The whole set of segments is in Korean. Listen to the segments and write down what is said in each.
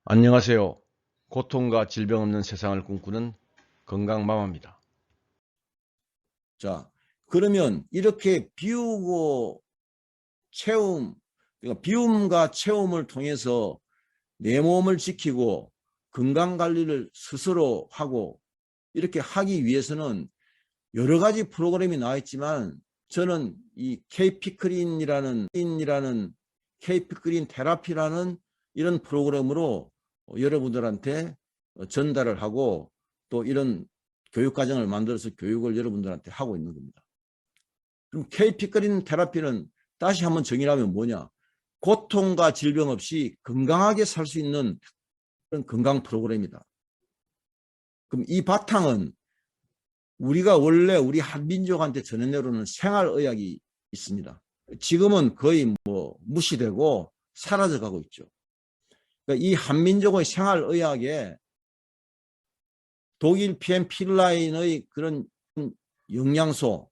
안녕하세요. 고통과 질병 없는 세상을 꿈꾸는 건강마마입니다. 자, 그러면 이렇게 비우고 채움, 그러니까 비움과 채움을 통해서 내 몸을 지키고 건강 관리를 스스로 하고 이렇게 하기 위해서는 여러 가지 프로그램이 나와 있지만 저는 이 KP크린이라는 KP크린 테라피라는 이런 프로그램으로 여러분들한테 전달을 하고 또 이런 교육과정을 만들어서 교육을 여러분들한테 하고 있는 겁니다. 그럼 KP크린 테라피는 다시 한번 정의를 하면 뭐냐? 고통과 질병 없이 건강하게 살 수 있는 그런 건강 프로그램이다. 그럼 이 바탕은 우리가 원래 우리 한민족한테 전해내려오는 생활의학이 있습니다. 지금은 거의 무시되고 사라져가고 있죠. 그러니까 이 한민족의 생활의학에 독일 PM 필라인의 그런 영양소,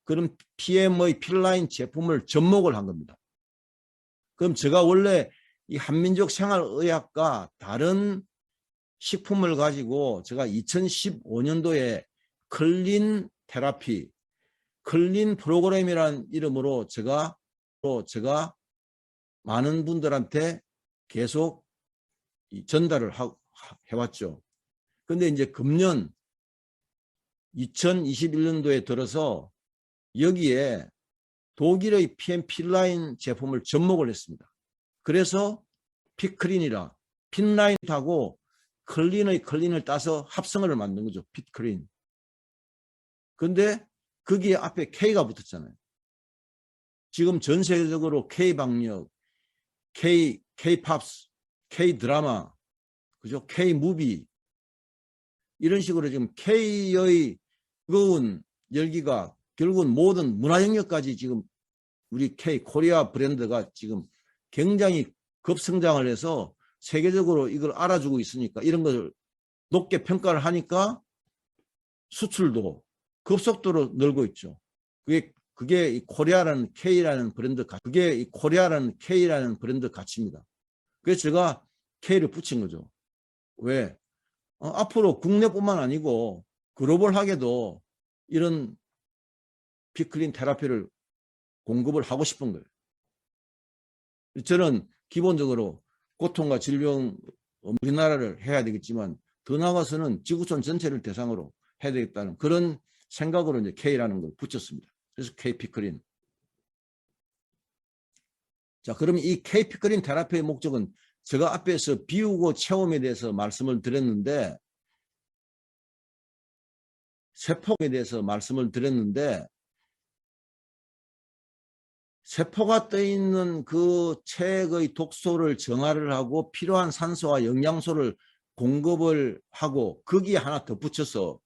그런 PM의 필라인 제품을 접목을 한 겁니다. 그럼 제가 원래 이 한민족 생활의학과 다른 식품을 가지고 제가 2015년도에 클린 테라피, 클린 프로그램이라는 이름으로 제가 많은 분들한테 계속 전달을 해왔죠. 근데 이제 금년 2021년도에 들어서 여기에 독일의 PM 필라인 제품을 접목을 했습니다. 그래서 피크린이라 핀라인하고 클린을 따서 합성어를 만든 거죠. 피크린. 근데 거기에 앞에 K가 붙었잖아요. 지금 전 세계적으로 K방역, K팝스, K드라마, 그죠? K무비 이런 식으로 지금 K의 뜨거운 열기가 결국은 모든 문화 영역까지 지금 우리 K 코리아 브랜드가 지금 굉장히 급성장을 해서 세계적으로 이걸 알아주고 있으니까 이런 것을 높게 평가를 하니까 수출도 급속도로 늘고 있죠. 그게 이 코리아라는 K라는 브랜드 가치입니다. 그래서 제가 K를 붙인 거죠. 왜? 앞으로 국내뿐만 아니고 글로벌하게도 이런 피클린 테라피를 공급을 하고 싶은 거예요. 저는 기본적으로 고통과 질병 우리나라를 해야 되겠지만 더 나아가서는 지구촌 전체를 대상으로 해야 되겠다는 그런 생각으로 이제 K라는 걸 붙였습니다. 그래서 KP크린. 자, 그러면 이 KP크린 테라피의 목적은 제가 앞에서 비우고 체험에 대해서 말씀을 드렸는데 세포에 대해서 말씀을 드렸는데 세포가 떠 있는 그 체액의 독소를 정화를 하고 필요한 산소와 영양소를 공급을 하고 거기에 하나 더 붙여서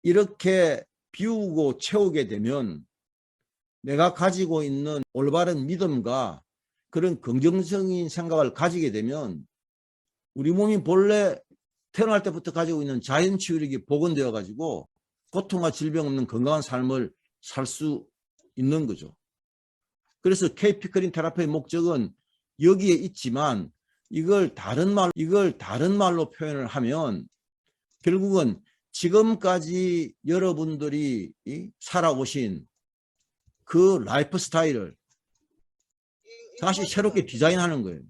이렇게 비우고 채우게 되면 내가 가지고 있는 올바른 믿음과 그런 긍정적인 생각을 가지게 되면 우리 몸이 본래 태어날 때부터 가지고 있는 자연 치유력이 복원되어 가지고 고통과 질병 없는 건강한 삶을 살 수 있는 거죠. 그래서 K피크린 테라피의 목적은 여기에 있지만 이걸 다른 말로 표현을 하면 결국은 지금까지 여러분들이 살아오신 그 라이프 스타일을 다시 새롭게 디자인하는 거예요.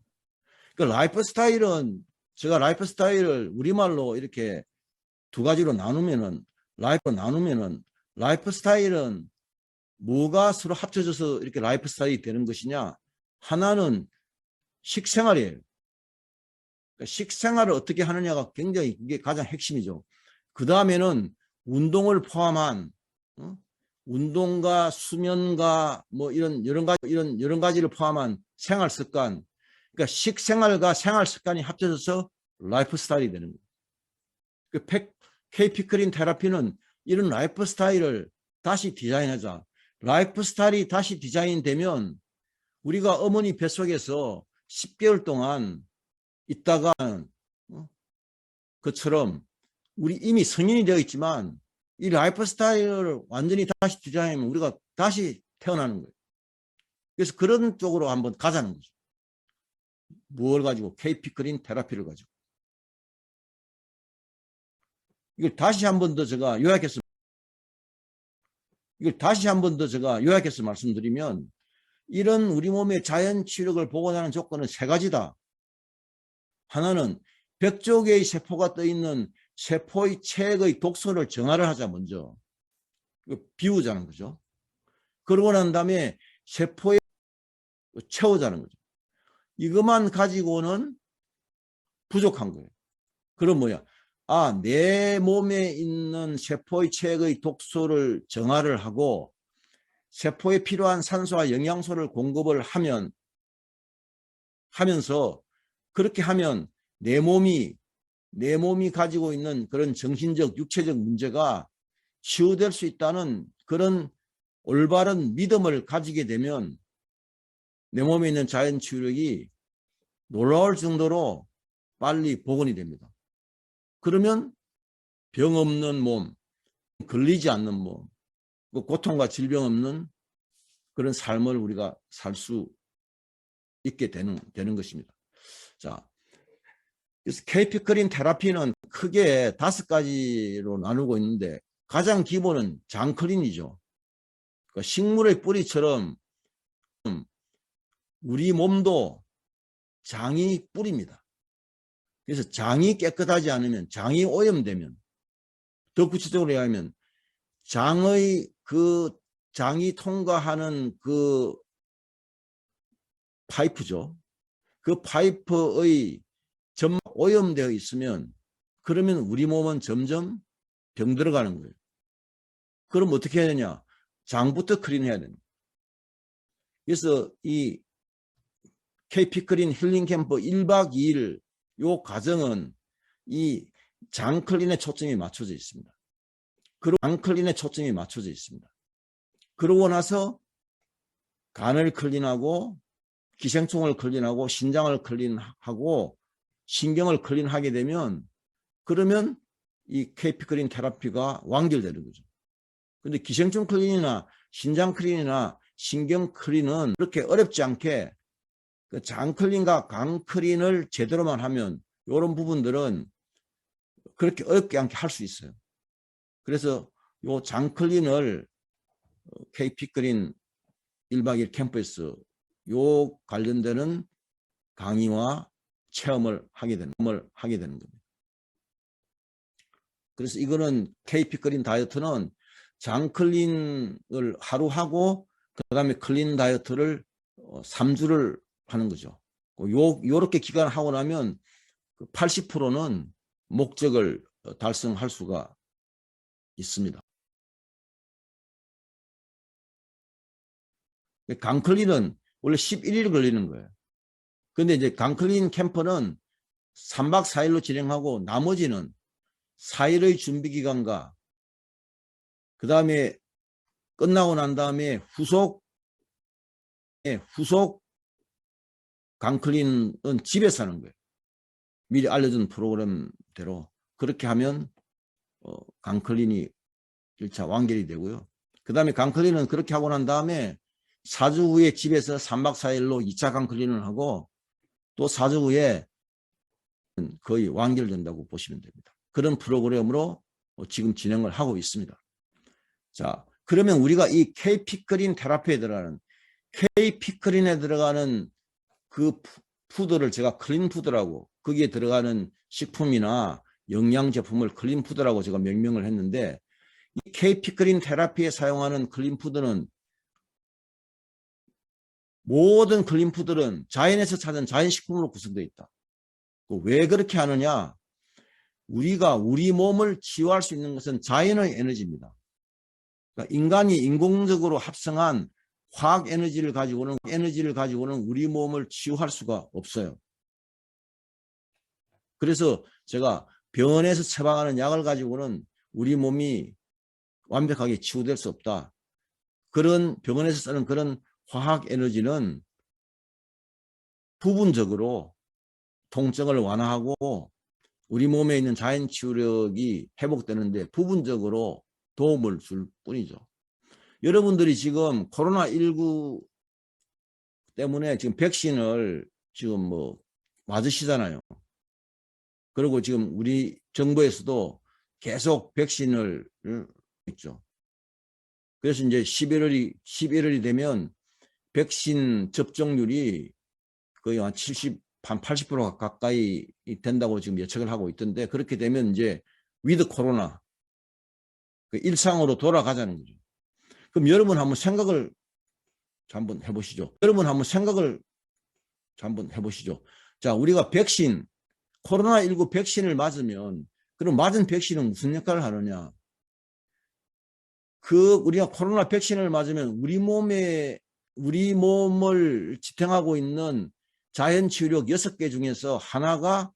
그 라이프 스타일은 제가 라이프 스타일을 우리말로 이렇게 두 가지로 나누면은 라이프 스타일은 뭐가 서로 합쳐져서 이렇게 라이프 스타일이 되는 것이냐? 하나는 식생활이에요. 그러니까 식생활을 어떻게 하느냐가 굉장히 이게 가장 핵심이죠. 그 다음에는 운동을 포함한 운동과 수면과 뭐 이런 여러 가지를 포함한 생활 습관. 그러니까 식생활과 생활 습관이 합쳐져서 라이프 스타일이 되는 거예요. 그 KP크린 테라피는 이런 라이프 스타일을 다시 디자인하자. 라이프 스타일이 다시 디자인되면 우리가 어머니 뱃속에서 10개월 동안 있다가 그처럼 우리 이미 성인이 되어 있지만 이 라이프 스타일을 완전히 다시 디자인하면 우리가 다시 태어나는 거예요. 그래서 그런 쪽으로 한번 가자는 거죠. 무엇을 가지고? KP 크린 테라피를 가지고. 이걸 다시 한 번 더 제가 요약해서 말씀드리면, 이런 우리 몸의 자연 치유력을 복원하는 조건은 세 가지다. 하나는 100조 개의 세포가 떠 있는 세포의 체액의 독소를 정화를 하자. 먼저 비우자는 거죠. 그러고 난 다음에 세포에 채우자는 거죠. 이것만 가지고는 부족한 거예요. 그럼 뭐야? 내 몸에 있는 세포의 체액의 독소를 정화를 하고 세포에 필요한 산소와 영양소를 공급을 하면서, 그렇게 하면 내 몸이 가지고 있는 그런 정신적, 육체적 문제가 치유될 수 있다는 그런 올바른 믿음을 가지게 되면 내 몸에 있는 자연 치유력이 놀라울 정도로 빨리 복원이 됩니다. 그러면 병 없는 몸, 걸리지 않는 몸, 고통과 질병 없는 그런 삶을 우리가 살 수 있게 되는 것입니다. 자, 그래서 KP 크린 테라피는 크게 5가지로 나누고 있는데, 가장 기본은 장클린이죠. 그러니까 식물의 뿌리처럼 우리 몸도 장이 뿌리입니다. 그래서 장이 깨끗하지 않으면, 장이 오염되면, 더 구체적으로 얘기하면 장이 통과하는 그 파이프죠. 그 파이프의 점 오염되어 있으면, 그러면 우리 몸은 점점 병 들어가는 거예요. 그럼 어떻게 해야 되냐? 장부터 클린해야 됩니다. 그래서 이 KP 크린 힐링 캠프 1박 2일 요 과정은 이 장 클린에 초점이 맞춰져 있습니다. 그러고 나서 간을 클린하고 기생충을 클린하고 신장을 클린하고 신경을 클린하게 되면, 그러면 이 KP 크린 테라피가 완결되는 거죠. 근데 기생충 클린이나 신장 클린이나 신경 클린은 그렇게 어렵지 않게 그 장 클린과 간 클린을 제대로만 하면 이런 부분들은 그렇게 어렵지 않게 할 수 있어요. 그래서 요 장 클린을 KP 크린 1박 2일 캠프에서 요 관련되는 강의와 체험을 하게 되는 겁니다. 그래서 이거는 KP 크린 다이어트는 장 클린을 하루 하고 그 다음에 클린 다이어트를 3주를 하는 거죠. 요렇게 기간을 하고 나면 80%는 목적을 달성할 수가 있습니다. 강클린은 원래 11일 걸리는 거예요. 근데 이제 강클린 캠프는 3박 4일로 진행하고 나머지는 4일의 준비 기간과 그 다음에 끝나고 난 다음에 후속 강클린은 집에서 하는 거예요. 미리 알려준 프로그램대로 그렇게 하면 강클린이 1차 완결이 되고요. 그 다음에 강클린은 그렇게 하고 난 다음에 4주 후에 집에서 3박 4일로 2차 강클린을 하고 또 4주 후에 거의 완결된다고 보시면 됩니다. 그런 프로그램으로 지금 진행을 하고 있습니다. 자, 그러면 우리가 이 KP 크린 테라피에 들어가는 KP 크린에 들어가는 그 푸드를 제가 클린 푸드라고, 거기에 들어가는 식품이나 영양 제품을 클린 푸드라고 제가 명명을 했는데, 이 KP 크린 테라피에 사용하는 클린 푸드는 모든 클린 푸드는 자연에서 찾은 자연식품으로 구성되어 있다. 왜 그렇게 하느냐? 우리가 우리 몸을 치유할 수 있는 것은 자연의 에너지입니다. 그러니까 인간이 인공적으로 합성한 화학 에너지를 가지고는 우리 몸을 치유할 수가 없어요. 그래서 제가 병원에서 처방하는 약을 가지고는 우리 몸이 완벽하게 치유될 수 없다. 그런 병원에서 쓰는 그런 화학 에너지는 부분적으로 통증을 완화하고 우리 몸에 있는 자연 치유력이 회복되는데 부분적으로 도움을 줄 뿐이죠. 여러분들이 지금 코로나19 때문에 지금 백신을 지금 맞으시잖아요. 그리고 지금 우리 정부에서도 계속 백신을 있죠. 그래서 이제 11월이 되면 백신 접종률이 거의 한 80% 가까이 된다고 지금 예측을 하고 있던데, 그렇게 되면 이제 위드 코로나 그 일상으로 돌아가자는 거죠. 그럼 여러분 한번 생각을 한번 해보시죠. 자, 우리가 백신, 코로나19 백신을 맞으면, 그럼 맞은 백신은 무슨 역할을 하느냐? 우리가 코로나 백신을 맞으면 우리 몸을 지탱하고 있는 자연 치유력 6개 중에서 하나가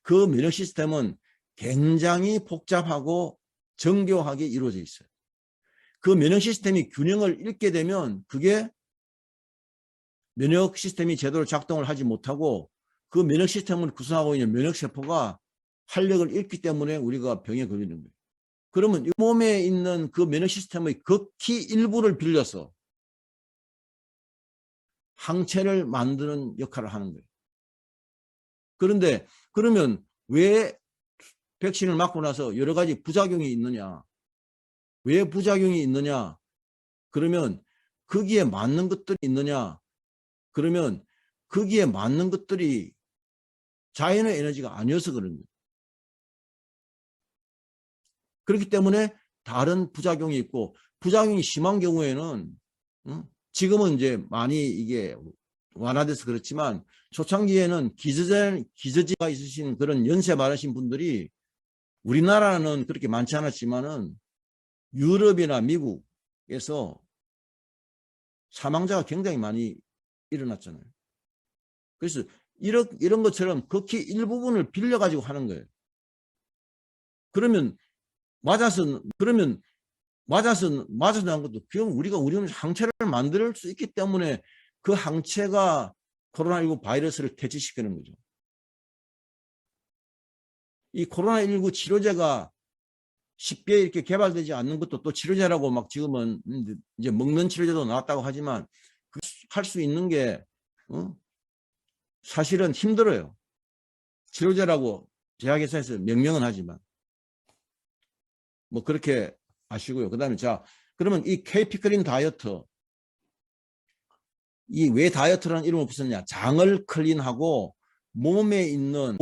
그 면역 시스템은 굉장히 복잡하고 정교하게 이루어져 있어요. 그 면역 시스템이 균형을 잃게 되면 그게 면역 시스템이 제대로 작동을 하지 못하고, 그 면역 시스템을 구성하고 있는 면역 세포가 활력을 잃기 때문에 우리가 병에 걸리는 거예요. 그러면 이 몸에 있는 그 면역 시스템의 극히 일부를 빌려서 항체를 만드는 역할을 하는 거예요. 그런데 그러면 왜 백신을 맞고 나서 여러 가지 부작용이 있느냐? 왜 부작용이 있느냐? 그러면 거기에 맞는 것들이 있느냐? 그러면 거기에 맞는 것들이 자연의 에너지가 아니어서 그런 거예요. 그렇기 때문에 다른 부작용이 있고, 부작용이 심한 경우에는 지금은 이제 많이 이게 완화돼서 그렇지만, 초창기에는 기저질환가 있으신 그런 연세 많으신 분들이, 우리나라는 그렇게 많지 않았지만은 유럽이나 미국에서 사망자가 굉장히 많이 일어났잖아요. 그래서 이런 것처럼 극히 일부분을 빌려가지고 하는 거예요. 그러면 맞아서 난 것도 우리 몸에 항체를 만들 수 있기 때문에 그 항체가 코로나19 바이러스를 퇴치시키는 거죠. 이 코로나19 치료제가 쉽게 이렇게 개발되지 않는 것도 또 치료제라고 막 지금은 이제 먹는 치료제도 나왔다고 하지만, 할 수 있는 게 사실은 힘들어요. 치료제라고 제약회사에서 명명은 하지만 뭐 그렇게 아시고요. 그다음에 자, 그러면 이 케이피크린 다이어트, 이 왜 다이어트라는 이름을 붙였냐? 장을 클린하고 몸에 있는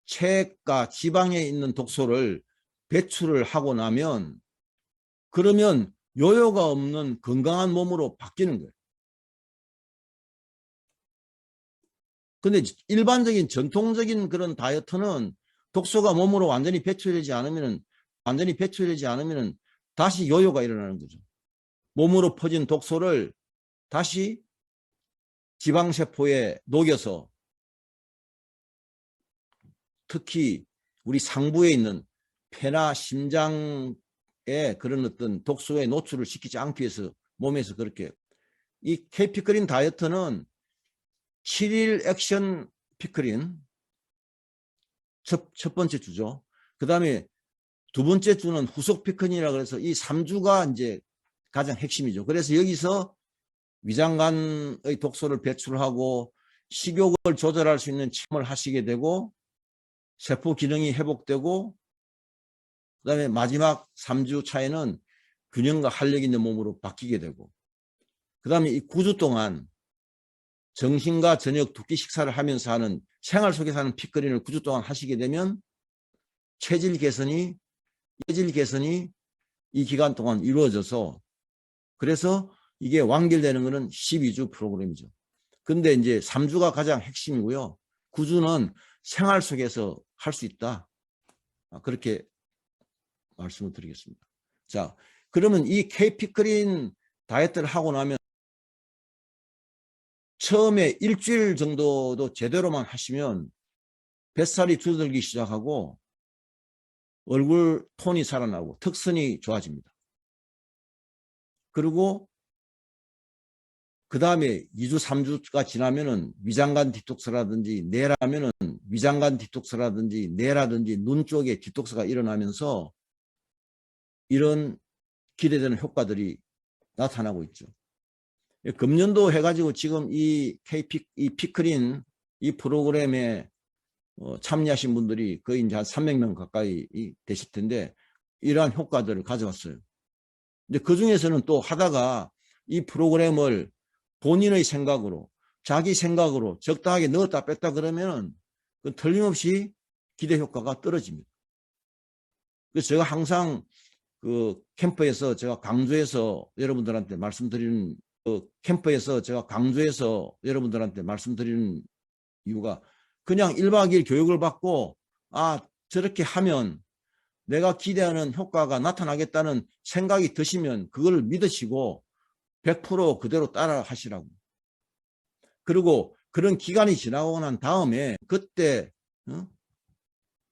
체액과 지방에 있는 독소를 배출을 하고 나면, 그러면 요요가 없는 건강한 몸으로 바뀌는 거예요. 근데 일반적인 전통적인 그런 다이어트는 독소가 몸으로 완전히 배출되지 않으면 다시 요요가 일어나는 거죠. 몸으로 퍼진 독소를 다시 지방세포에 녹여서, 특히 우리 상부에 있는 폐나 심장에 그런 어떤 독소에 노출을 시키지 않기 위해서 몸에서 그렇게, 이 케이피크린 다이어트는 7일 액션 피크린 첫 번째 주죠. 그 다음에 두 번째 주는 후속 피크린이라고 해서 이 3주가 이제 가장 핵심이죠. 그래서 여기서 위장관의 독소를 배출하고 식욕을 조절할 수 있는 침을 하시게 되고, 세포 기능이 회복되고, 그 다음에 마지막 3주 차에는 균형과 활력 있는 몸으로 바뀌게 되고, 그 다음에 이 9주 동안 정신과 저녁 두 끼 식사를 하면서 하는 생활 속에서 하는 피크린을 9주 동안 하시게 되면 체질 개선이 이 기간 동안 이루어져서, 그래서 이게 완결되는 것은 12주 프로그램이죠. 근데 이제 3주가 가장 핵심이고요. 9주는 생활 속에서 할 수 있다. 그렇게 말씀을 드리겠습니다. 자, 그러면 이 케이피크린 다이어트를 하고 나면 처음에 일주일 정도도 제대로만 하시면 뱃살이 줄어들기 시작하고 얼굴 톤이 살아나고 턱선이 좋아집니다. 그리고 그 다음에 2주, 3주가 지나면은 위장관 디톡스라든지 뇌라든지 눈 쪽에 디톡스가 일어나면서 이런 기대되는 효과들이 나타나고 있죠. 금년도 해가지고 지금 이 이 피크린 이 프로그램에 참여하신 분들이 거의 이제 한 300명 가까이 되실 텐데 이러한 효과들을 가져왔어요. 근데 그 중에서는 또 하다가 이 프로그램을 본인의 생각으로 자기 생각으로 적당하게 넣었다 뺐다 그러면은 그 틀림없이 기대 효과가 떨어집니다. 그래서 제가 항상 그 캠프에서 제가 강조해서 여러분들한테 말씀드리는 이유가 그냥 1박 2일 교육을 받고 저렇게 하면 내가 기대하는 효과가 나타나겠다는 생각이 드시면 그걸 믿으시고 100% 그대로 따라 하시라고. 그리고 그런 기간이 지나고 난 다음에 그때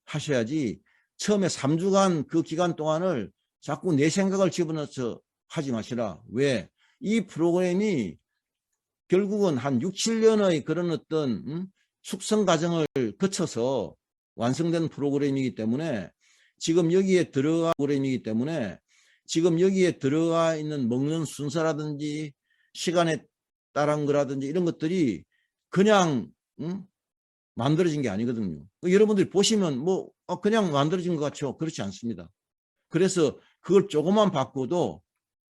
하셔야지 처음에 3주간 그 기간 동안을 자꾸 내 생각을 집어넣어서 하지 마시라. 왜? 이 프로그램이 결국은 한 6, 7년의 그런 어떤 숙성 과정을 거쳐서 완성된 프로그램이기 때문에 지금 여기에 들어가 있는 먹는 순서라든지 시간에 따른 거라든지 이런 것들이 그냥 만들어진 게 아니거든요. 여러분들이 보시면 뭐 그냥 만들어진 것 같죠? 그렇지 않습니다. 그래서 그걸 조금만 바꿔도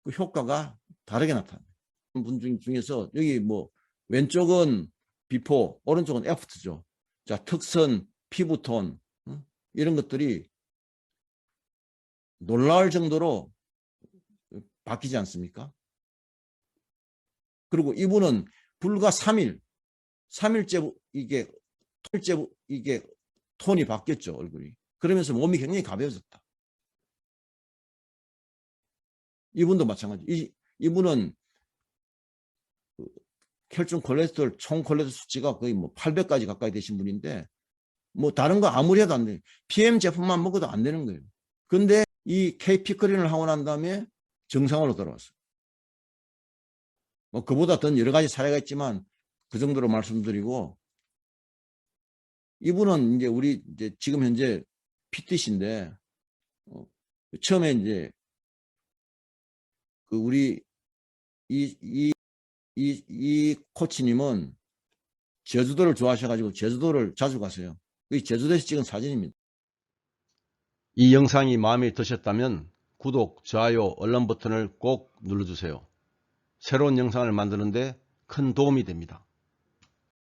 그 효과가 다르게 나타납니다. 분 중에서 여기 뭐 왼쪽은 비포, 오른쪽은 애프터죠. 자, 턱선, 피부톤 이런 것들이 놀라울 정도로 바뀌지 않습니까? 그리고 이분은 불과 3일째 이게 톤이 바뀌었죠, 얼굴이. 그러면서 몸이 굉장히 가벼워졌다. 이분도 마찬가지. 이분은 혈중 콜레스테롤, 총 콜레스테롤 수치가 거의 뭐 800까지 가까이 되신 분인데 뭐 다른 거 아무리 해도 안 돼요. PM 제품만 먹어도 안 되는 거예요. 근데 이 K피크린을 하고 난 다음에 정상으로 돌아왔어요. 뭐 그보다 더 여러 가지 사례가 있지만 그 정도로 말씀드리고, 이분은 이제 우리 이제 지금 현재 PT신데 처음에 이제 그 우리 이 코치님은 제주도를 좋아하셔가지고 제주도를 자주 가세요. 이 제주도에서 찍은 사진입니다. 이 영상이 마음에 드셨다면 구독, 좋아요, 알람 버튼을 꼭 눌러주세요. 새로운 영상을 만드는 데 큰 도움이 됩니다.